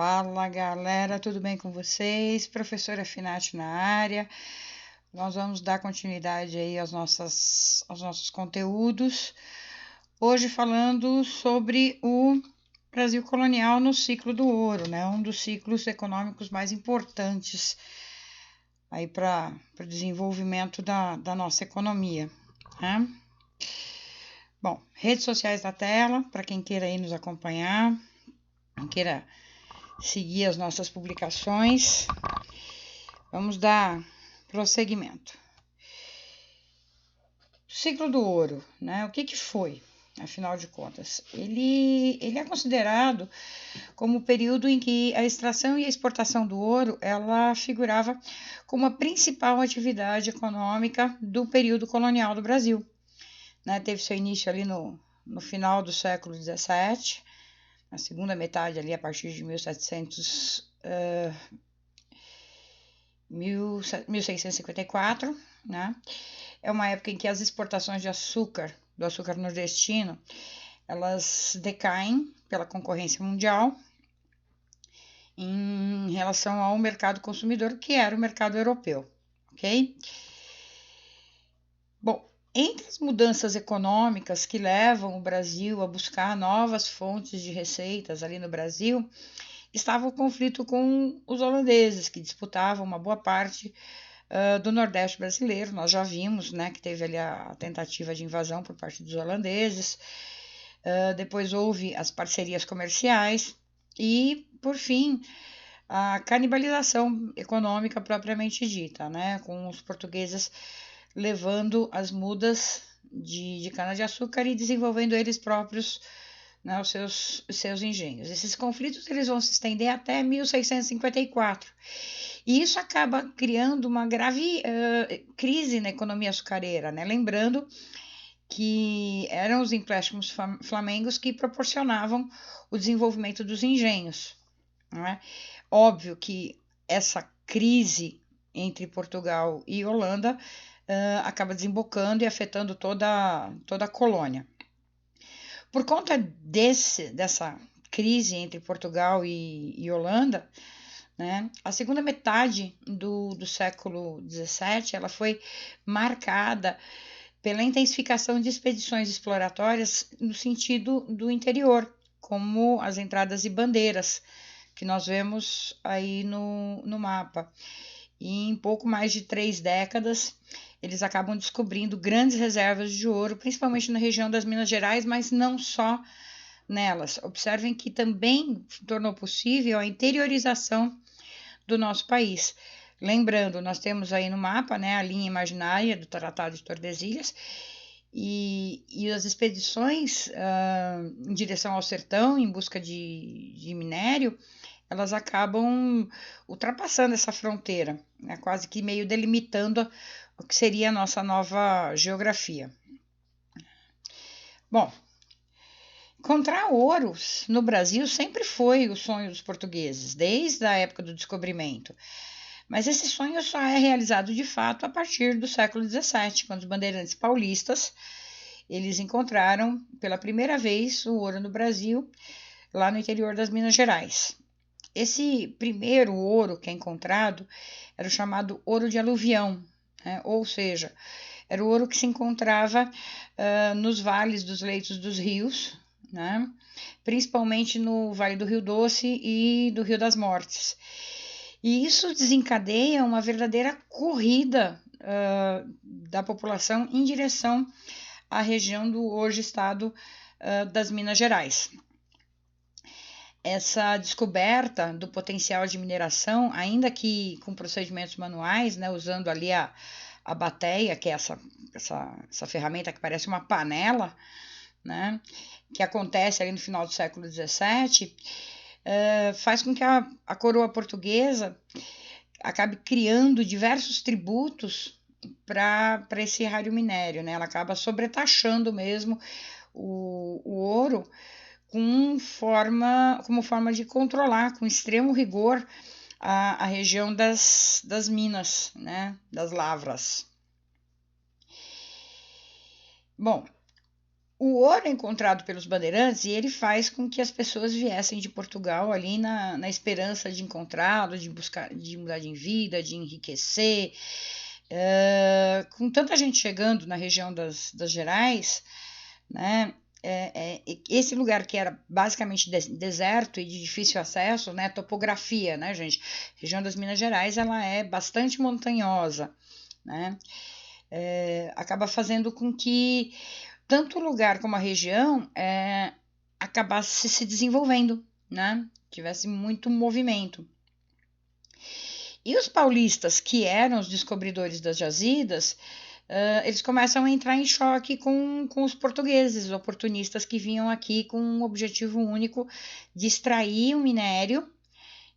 Fala galera, tudo bem com vocês? Professora Finati na área. Nós vamos dar continuidade aí aos nossos conteúdos. Hoje falando sobre o Brasil colonial no ciclo do ouro, né? Um dos ciclos econômicos mais importantes aí para o desenvolvimento da nossa economia, né? Bom, redes sociais da tela, para quem queira aí nos acompanhar, queira seguir as nossas publicações. Vamos dar prosseguimento. O ciclo do ouro, né? O que foi, afinal de contas? Ele é considerado como o período em que a extração e a exportação do ouro, ela figurava como a principal atividade econômica do período colonial do Brasil. Né? Teve seu início ali no final do século XVII, na segunda metade ali, a partir de 1654, né? É uma época em que as exportações de açúcar, do açúcar nordestino, elas decaem pela concorrência mundial em relação ao mercado consumidor, que era o mercado europeu, ok? Bom, entre as mudanças econômicas que levam o Brasil a buscar novas fontes de receitas ali no Brasil, estava o conflito com os holandeses, que disputavam uma boa parte do Nordeste brasileiro. Nós já vimos, né, que teve ali a tentativa de invasão por parte dos holandeses, depois houve as parcerias comerciais e, por fim, a canibalização econômica propriamente dita, né, com os portugueses levando as mudas de cana-de-açúcar e desenvolvendo eles próprios, né, os seus engenhos. Esses conflitos eles vão se estender até 1654. E isso acaba criando uma grave crise na economia açucareira, né? Lembrando que eram os empréstimos flamengos que proporcionavam o desenvolvimento dos engenhos. Não é? Óbvio que essa crise entre Portugal e Holanda acaba desembocando e afetando toda a colônia. Por conta dessa crise entre Portugal e Holanda, né, a segunda metade do século XVII ela foi marcada pela intensificação de expedições exploratórias no sentido do interior, como as entradas e bandeiras, que nós vemos aí no mapa. E em pouco mais de 3 décadas, eles acabam descobrindo grandes reservas de ouro, principalmente na região das Minas Gerais, mas não só nelas. Observem que também tornou possível a interiorização do nosso país. Lembrando, nós temos aí no mapa, né, a linha imaginária do Tratado de Tordesilhas e as expedições em direção ao sertão, em busca de minério, elas acabam ultrapassando essa fronteira, né, quase que meio delimitando o que seria a nossa nova geografia. Bom, encontrar ouros no Brasil sempre foi o sonho dos portugueses, desde a época do descobrimento. Mas esse sonho só é realizado de fato a partir do século XVII, quando os bandeirantes paulistas eles encontraram pela primeira vez o ouro no Brasil, lá no interior das Minas Gerais. Esse primeiro ouro que é encontrado era o chamado ouro de aluvião, né? Ou seja, era o ouro que se encontrava nos vales dos leitos dos rios, né? Principalmente no Vale do Rio Doce e do Rio das Mortes. E isso desencadeia uma verdadeira corrida da população em direção à região do hoje estado das Minas Gerais. Essa descoberta do potencial de mineração, ainda que com procedimentos manuais, né, usando ali a bateia, que é essa ferramenta que parece uma panela, né, que acontece ali no final do século XVII, faz com que a coroa portuguesa acabe criando diversos tributos para esse rário minério, né? Ela acaba sobretaxando mesmo o ouro como forma de controlar com extremo rigor a região das minas, né? Das lavras. Bom, o ouro é encontrado pelos bandeirantes e ele faz com que as pessoas viessem de Portugal ali na esperança de encontrá-lo, de buscar, de mudar de vida, de enriquecer. Com tanta gente chegando na região das Gerais, né? Esse lugar que era basicamente deserto e de difícil acesso, né? Topografia, né, gente? A região das Minas Gerais ela é bastante montanhosa, né? Acaba fazendo com que tanto o lugar como a região acabasse se desenvolvendo, né? Tivesse muito movimento. E os paulistas, que eram os descobridores das jazidas, eles começam a entrar em choque com os portugueses, os oportunistas que vinham aqui com um objetivo único de extrair o minério,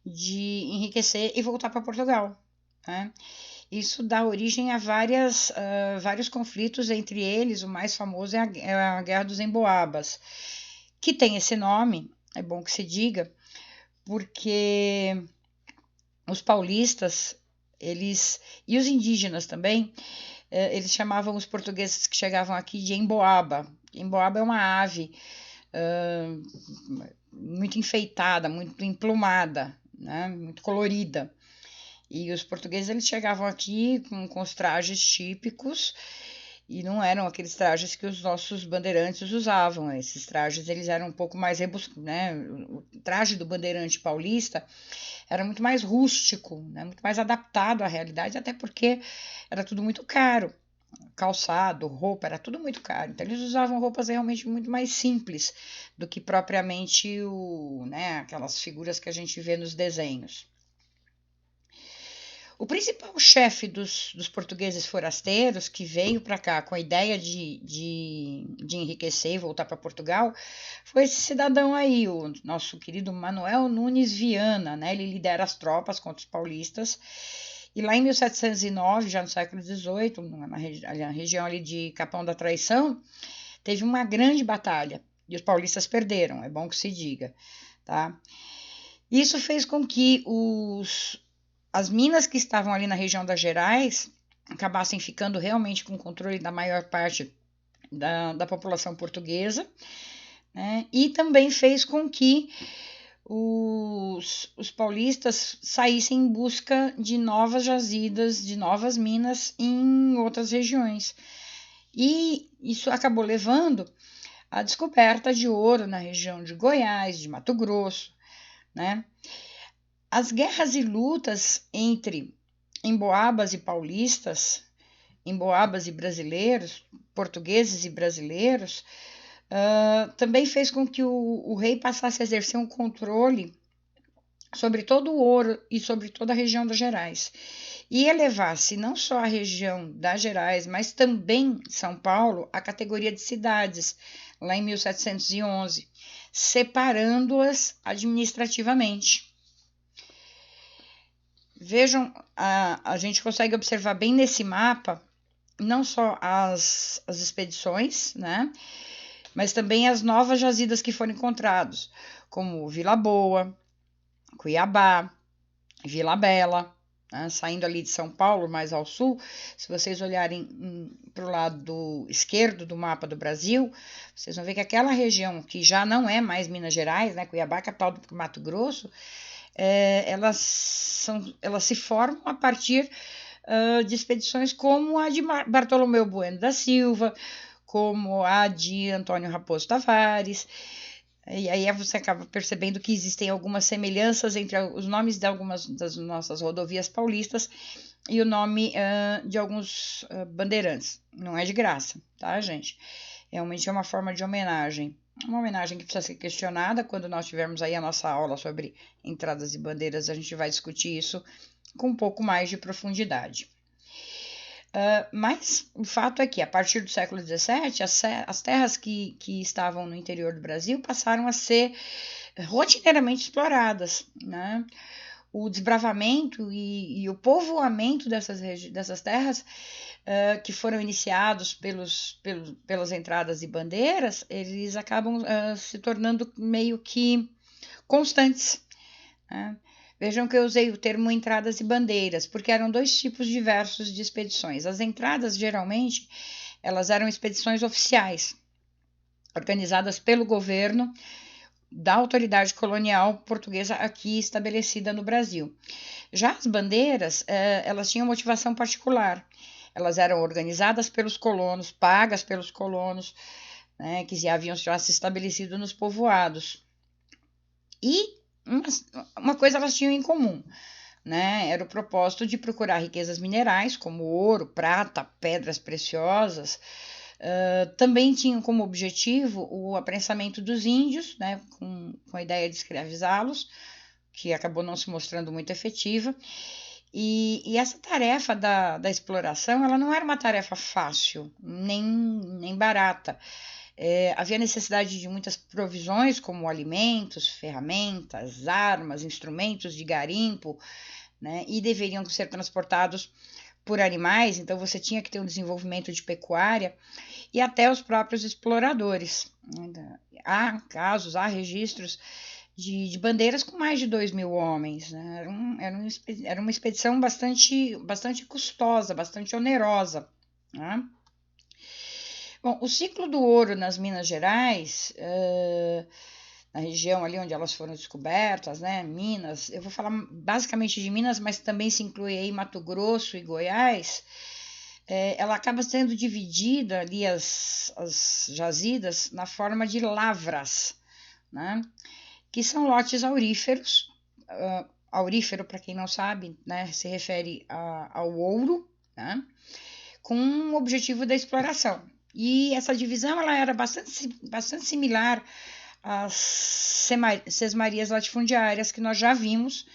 de enriquecer e voltar para Portugal, né? Isso dá origem a vários conflitos, entre eles o mais famoso é a Guerra dos Emboabas, que tem esse nome, é bom que se diga, porque os paulistas, e os indígenas também, eles chamavam os portugueses que chegavam aqui de emboaba. Emboaba é uma ave muito enfeitada, muito emplumada, né, muito colorida. E os portugueses eles chegavam aqui com os trajes típicos e não eram aqueles trajes que os nossos bandeirantes usavam. Esses trajes eles eram um pouco mais rebuscados, né? O traje do bandeirante paulista era muito mais rústico, né? Muito mais adaptado à realidade, até porque era tudo muito caro. Calçado, roupa, era tudo muito caro. Então eles usavam roupas realmente muito mais simples do que propriamente aquelas figuras que a gente vê nos desenhos. O principal chefe dos portugueses forasteiros, que veio para cá com a ideia de enriquecer e voltar para Portugal, foi esse cidadão aí, o nosso querido Manuel Nunes Viana, né? Ele lidera as tropas contra os paulistas. E lá em 1709, já no século XVIII, na região ali de Capão da Traição, teve uma grande batalha e os paulistas perderam, é bom que se diga, tá? Isso fez com que as minas que estavam ali na região das Gerais acabassem ficando realmente com o controle da maior parte da população portuguesa, né? E também fez com que os paulistas saíssem em busca de novas jazidas, de novas minas em outras regiões. E isso acabou levando à descoberta de ouro na região de Goiás, de Mato Grosso, né? As guerras e lutas entre emboabas e paulistas, emboabas e brasileiros, portugueses e brasileiros, também fez com que o rei passasse a exercer um controle sobre todo o ouro e sobre toda a região das Gerais. E elevasse não só a região das Gerais, mas também São Paulo à categoria de cidades, lá em 1711, separando-as administrativamente. Vejam, a gente consegue observar bem nesse mapa não só as expedições, né, mas também as novas jazidas que foram encontradas, como Vila Boa, Cuiabá, Vila Bela, né, saindo ali de São Paulo, mais ao sul. Se vocês olharem para o lado esquerdo do mapa do Brasil, vocês vão ver que aquela região que já não é mais Minas Gerais, né, Cuiabá, capital do Mato Grosso, elas se formam a partir de expedições como a de Bartolomeu Bueno da Silva, como a de Antônio Raposo Tavares. E aí você acaba percebendo que existem algumas semelhanças entre os nomes de algumas das nossas rodovias paulistas e o nome de alguns bandeirantes. Não é de graça, tá, gente? Realmente é uma forma de homenagem. Uma homenagem que precisa ser questionada. Quando nós tivermos aí a nossa aula sobre entradas e bandeiras, a gente vai discutir isso com um pouco mais de profundidade. Mas o fato é que, a partir do século XVII, as terras que estavam no interior do Brasil passaram a ser rotineiramente exploradas, né? O desbravamento e o povoamento dessas terras que foram iniciados pelas entradas e bandeiras, eles acabam se tornando meio que constantes, né? Vejam que eu usei o termo entradas e bandeiras, porque eram dois tipos diversos de expedições. As entradas, geralmente, elas eram expedições oficiais, organizadas pelo governo da autoridade colonial portuguesa aqui estabelecida no Brasil. Já as bandeiras, elas tinham motivação particular. Elas eram organizadas pelos colonos, pagas pelos colonos, né, que haviam já se estabelecido nos povoados. E uma coisa elas tinham em comum, né? Era o propósito de procurar riquezas minerais, como ouro, prata, pedras preciosas. Também tinham como objetivo o apressamento dos índios, né, com a ideia de escravizá-los, que acabou não se mostrando muito efetiva. E essa tarefa da exploração, ela não era uma tarefa fácil, nem barata. Havia necessidade de muitas provisões, como alimentos, ferramentas, armas, instrumentos de garimpo, né, e deveriam ser transportados por animais, então você tinha que ter um desenvolvimento de pecuária e até os próprios exploradores. Há casos, há registros de bandeiras com mais de 2.000 homens. Né? Era uma expedição bastante custosa, bastante onerosa. Né? Bom, o ciclo do ouro nas Minas Gerais, na região ali onde elas foram descobertas, né, Minas, eu vou falar basicamente de Minas, mas também se inclui aí Mato Grosso e Goiás, ela acaba sendo dividida ali, as jazidas, na forma de lavras, né, que são lotes auríferos. Aurífero, para quem não sabe, né, se refere ao ouro, né, com o objetivo da exploração. E essa divisão ela era bastante similar às sesmarias latifundiárias que nós já vimos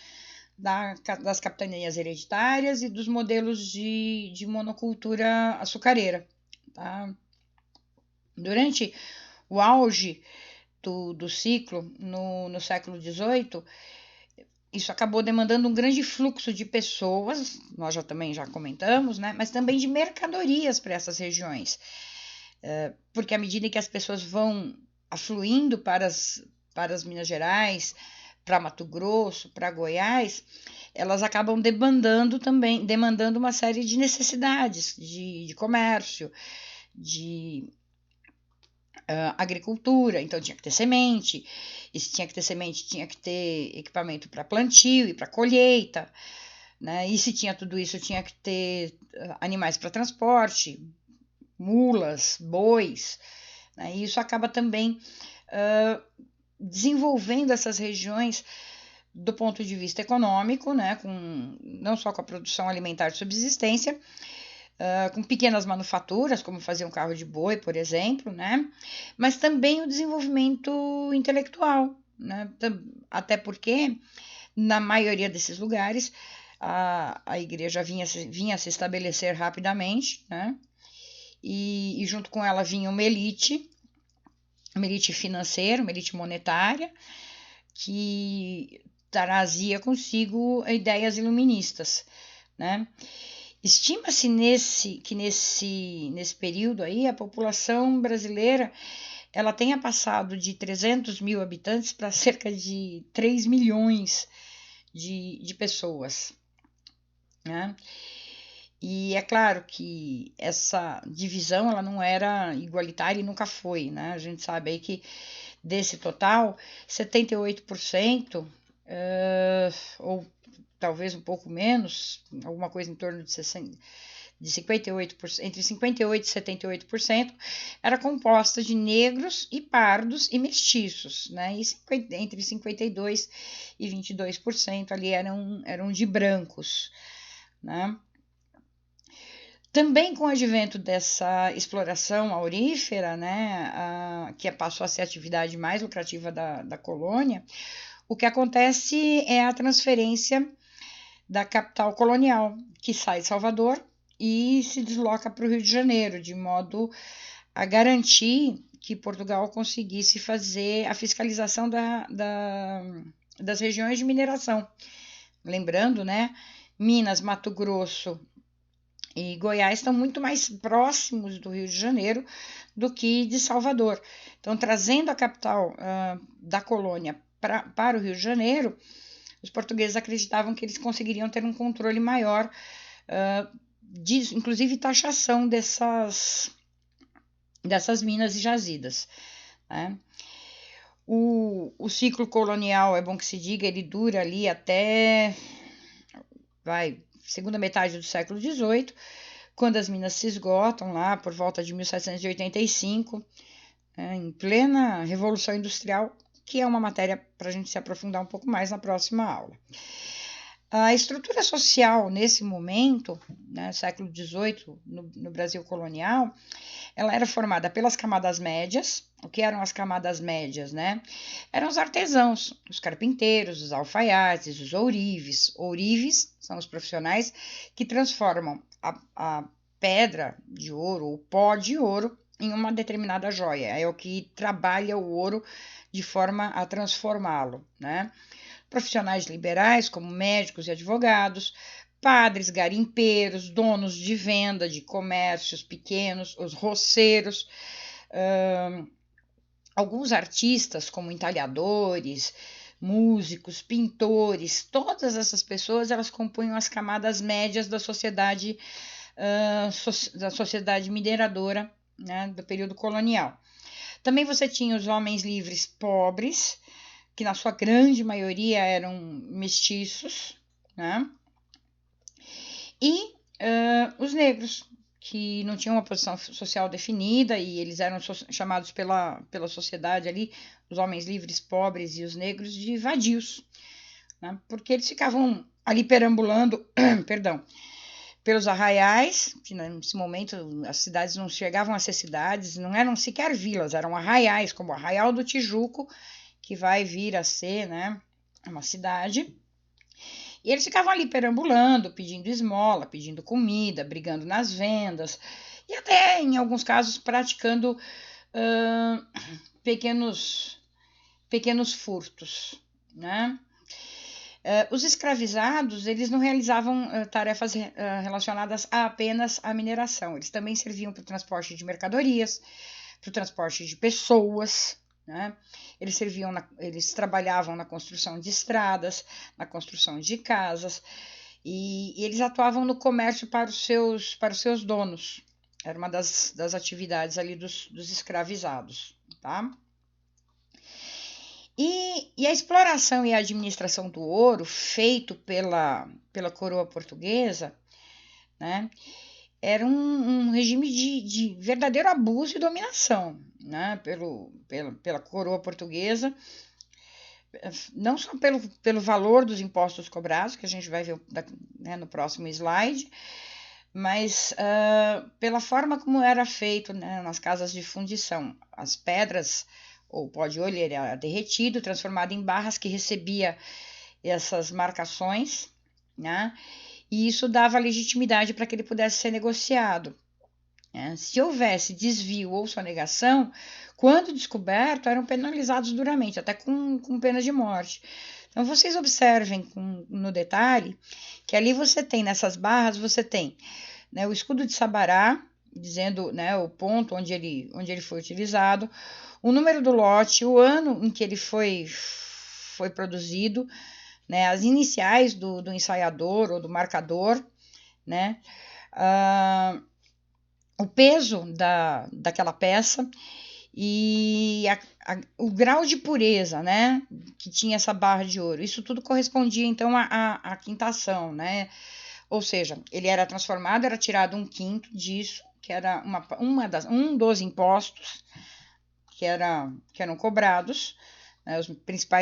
das capitanias hereditárias e dos modelos de monocultura açucareira. Tá? Durante o auge do ciclo, no século XVIII, isso acabou demandando um grande fluxo de pessoas, nós também já comentamos, né, mas também de mercadorias para essas regiões. Porque à medida que as pessoas vão afluindo para as Minas Gerais, para Mato Grosso, para Goiás, elas acabam demandando uma série de necessidades de comércio, de agricultura. Então tinha que ter semente, e se tinha que ter semente, tinha que ter equipamento para plantio e para colheita, né? E se tinha tudo isso, tinha que ter animais para transporte, mulas, bois, né? E isso acaba também desenvolvendo essas regiões do ponto de vista econômico, né? Não só com a produção alimentar de subsistência, com pequenas manufaturas, como fazer um carro de boi, por exemplo, né? Mas também o desenvolvimento intelectual, né? Até porque, na maioria desses lugares, a igreja vinha se estabelecer rapidamente, né? E junto com ela vinha uma elite financeira, uma elite monetária, que trazia consigo ideias iluministas, né? Estima-se que nesse período aí a população brasileira ela tenha passado de 300 mil habitantes para cerca de 3 milhões de pessoas, né? E é claro que essa divisão ela não era igualitária e nunca foi, né? A gente sabe aí que desse total, 78%, ou talvez um pouco menos, alguma coisa em torno de 58%, entre 58% e 78%, era composta de negros e pardos e mestiços, né? E entre 52% e 22% ali eram de brancos, né? Também com o advento dessa exploração aurífera, né, que passou a ser a atividade mais lucrativa da colônia, o que acontece é a transferência da capital colonial, que sai de Salvador e se desloca para o Rio de Janeiro, de modo a garantir que Portugal conseguisse fazer a fiscalização das regiões de mineração. Lembrando, né, Minas, Mato Grosso e Goiás estão muito mais próximos do Rio de Janeiro do que de Salvador. Então, trazendo a capital da colônia para o Rio de Janeiro, os portugueses acreditavam que eles conseguiriam ter um controle maior, inclusive taxação dessas minas e jazidas. né? O ciclo colonial, é bom que se diga, ele dura ali até, segunda metade do século XVIII, quando as minas se esgotam lá por volta de 1785, em plena Revolução Industrial, que é uma matéria para a gente se aprofundar um pouco mais na próxima aula. A estrutura social nesse momento, né, século XVIII, no Brasil colonial, ela era formada pelas camadas médias. O que eram as camadas médias, né? Eram os artesãos, os carpinteiros, os alfaiates, os ourives. Ourives são os profissionais que transformam a pedra de ouro, o pó de ouro, em uma determinada joia. É o que trabalha o ouro de forma a transformá-lo, né? Profissionais liberais, como médicos e advogados, padres, garimpeiros, donos de venda de comércios pequenos, os roceiros, alguns artistas, como entalhadores, músicos, pintores, todas essas pessoas, elas compunham as camadas médias da sociedade mineradora, né, do período colonial. Também você tinha os homens livres pobres, que na sua grande maioria eram mestiços, né? E os negros, que não tinham uma posição social definida e eles eram chamados pela sociedade ali, os homens livres, pobres e os negros, de vadios, né? Porque eles ficavam ali perambulando, perdão, pelos arraiais, que nesse momento as cidades não chegavam a ser cidades, não eram sequer vilas, eram arraiais, como o Arraial do Tijuco, que vai vir a ser, né, uma cidade. E eles ficavam ali perambulando, pedindo esmola, pedindo comida, brigando nas vendas e até, em alguns casos, praticando pequenos furtos, né? Os escravizados, eles não realizavam tarefas relacionadas apenas à mineração. Eles também serviam para o transporte de mercadorias, para o transporte de pessoas, né? Eles trabalhavam na construção de estradas, na construção de casas, e eles atuavam no comércio para os seus donos. Era uma das atividades ali dos escravizados, tá? E a exploração e a administração do ouro feito pela coroa portuguesa, né, era um regime de verdadeiro abuso e dominação, né, pela coroa portuguesa, não só pelo valor dos impostos cobrados, que a gente vai ver, né, no próximo slide, mas pela forma como era feito, né, nas casas de fundição. As pedras, ou pó de ouro, era derretido, transformado em barras que recebia essas marcações, né? E isso dava legitimidade para que ele pudesse ser negociado, né? Se houvesse desvio ou sonegação, quando descoberto, eram penalizados duramente, até com pena de morte. Então, vocês observem no detalhe que ali você tem, nessas barras, você tem, né, o escudo de Sabará, dizendo, né, o ponto onde ele foi utilizado, o número do lote, o ano em que ele foi produzido, né, as iniciais do ensaiador ou do marcador, né, o peso daquela peça e o grau de pureza, né, que tinha essa barra de ouro. Isso tudo correspondia, então, à quintação, né, ou seja, ele era transformado, era tirado 1/5 disso, que era um dos impostos que eram cobrados, né,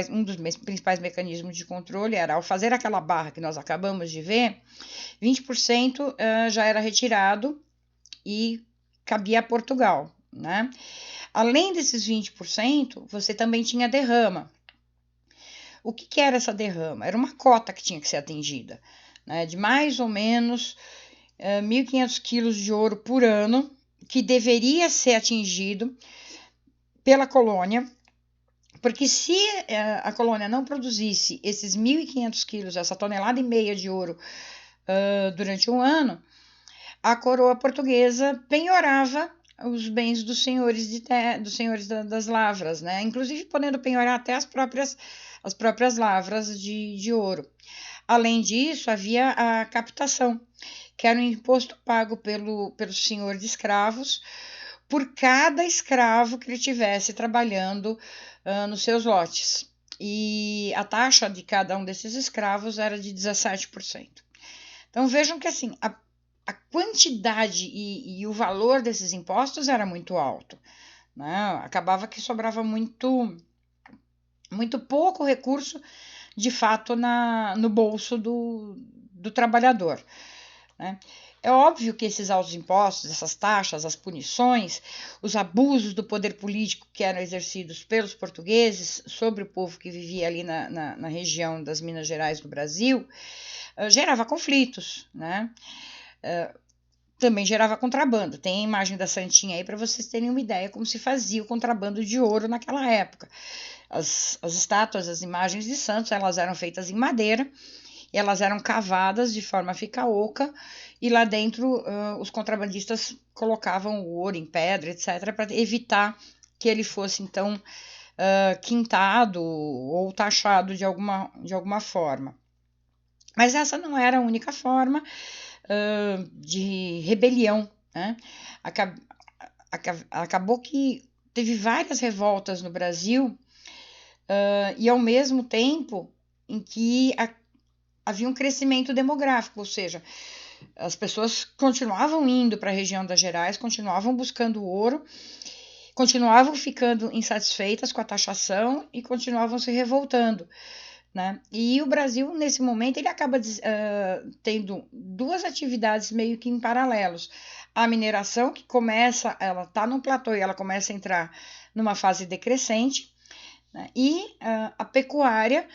um dos principais mecanismos de controle era, ao fazer aquela barra que nós acabamos de ver, 20% já era retirado e cabia a Portugal, né? Além desses 20%, você também tinha derrama. O que era essa derrama? Era uma cota que tinha que ser atendida, né, de mais ou menos 1.500 quilos de ouro por ano, que deveria ser atingido pela colônia, porque se a colônia não produzisse esses 1.500 quilos, essa tonelada e meia de ouro durante um ano, a coroa portuguesa penhorava os bens dos senhores das lavras, né? Inclusive podendo penhorar até as próprias lavras de ouro. Além disso, havia a captação, que era um imposto pago pelo senhor de escravos, por cada escravo que ele tivesse trabalhando nos seus lotes. E a taxa de cada um desses escravos era de 17%. Então vejam que assim, a quantidade e o valor desses impostos era muito alto, né? Acabava que sobrava muito pouco recurso, de fato, no bolso do trabalhador, né? É óbvio que esses altos impostos, essas taxas, as punições, os abusos do poder político que eram exercidos pelos portugueses sobre o povo que vivia ali na região das Minas Gerais do Brasil, gerava conflitos, né? Também gerava contrabando. Tem a imagem da Santinha aí para vocês terem uma ideia como se fazia o contrabando de ouro naquela época. As estátuas, as imagens de santos, elas eram feitas em madeira, e elas eram cavadas de forma a ficar oca, e lá dentro os contrabandistas colocavam o ouro em pedra, etc., para evitar que ele fosse, então, quintado ou taxado de alguma forma. Mas essa não era a única forma de rebelião, né? Acabou que teve várias revoltas no Brasil, e ao mesmo tempo em que havia um crescimento demográfico, ou seja, as pessoas continuavam indo para a região das Gerais, continuavam buscando ouro, continuavam ficando insatisfeitas com a taxação e continuavam se revoltando, né? E o Brasil, nesse momento, ele acaba tendo duas atividades meio que em paralelos. A mineração, que ela está num platô e ela começa a entrar numa fase decrescente, né? E a pecuária,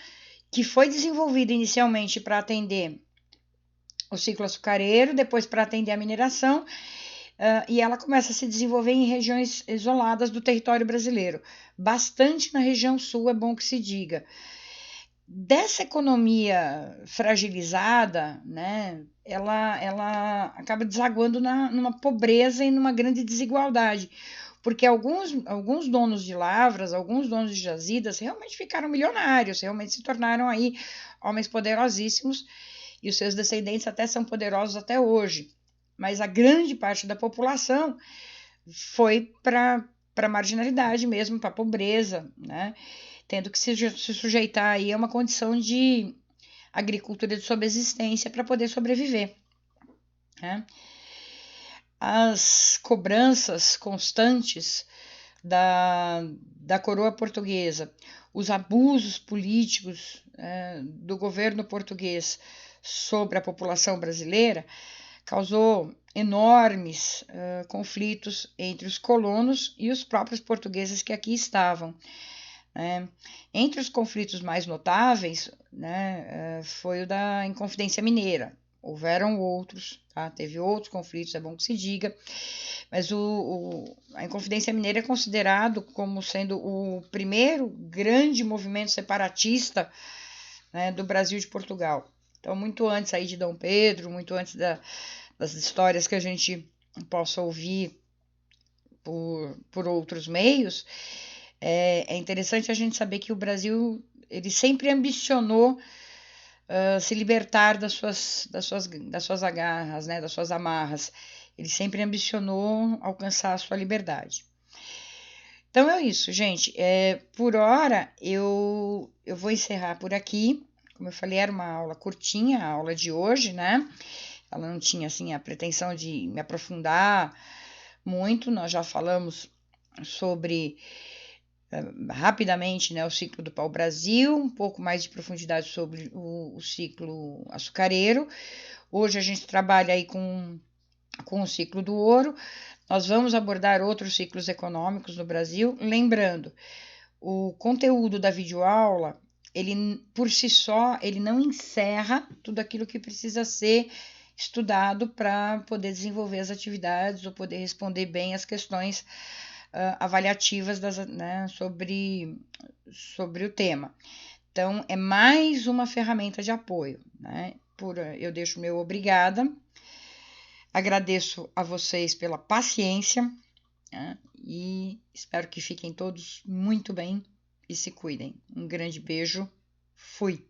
que foi desenvolvida inicialmente para atender o ciclo açucareiro, depois para atender a mineração, e ela começa a se desenvolver em regiões isoladas do território brasileiro, bastante na região sul, é bom que se diga. Dessa economia fragilizada, né, ela acaba desaguando numa pobreza e numa grande desigualdade, porque alguns donos de lavras, alguns donos de jazidas realmente ficaram milionários, realmente se tornaram aí homens poderosíssimos, e os seus descendentes até são poderosos até hoje, mas a grande parte da população foi para a marginalidade mesmo, para a pobreza, né? Tendo que se sujeitar aí a uma condição de agricultura de subsistência para poder sobreviver, né? As cobranças constantes da coroa portuguesa, os abusos políticos do governo português sobre a população brasileira, causou enormes conflitos entre os colonos e os próprios portugueses que aqui estavam. Entre os conflitos mais notáveis, né, foi o da Inconfidência Mineira. Houveram outros, tá? Teve outros conflitos, é bom que se diga, mas a Inconfidência Mineira é considerado como sendo o primeiro grande movimento separatista, né, do Brasil e de Portugal. Então, muito antes aí de Dom Pedro, muito antes das histórias que a gente possa ouvir por outros meios, é interessante a gente saber que o Brasil ele sempre ambicionou se libertar das suas agarras, né, das suas amarras. Ele sempre ambicionou alcançar a sua liberdade. Então é isso, gente. Por hora, eu vou encerrar por aqui. Como eu falei, era uma aula curtinha, a aula de hoje, né? Ela não tinha, assim, a pretensão de me aprofundar muito. Nós já falamos sobre, rapidamente, né, o ciclo do pau-brasil, um pouco mais de profundidade sobre o ciclo açucareiro. Hoje a gente trabalha aí com o ciclo do ouro. Nós vamos abordar outros ciclos econômicos no Brasil. Lembrando, o conteúdo da videoaula, ele por si só, ele não encerra tudo aquilo que precisa ser estudado para poder desenvolver as atividades ou poder responder bem as questões avaliativas né, sobre o tema. Então, é mais uma ferramenta de apoio, né? Eu deixo o meu obrigada. Agradeço a vocês pela paciência, né? E espero que fiquem todos muito bem e se cuidem. Um grande beijo. Fui!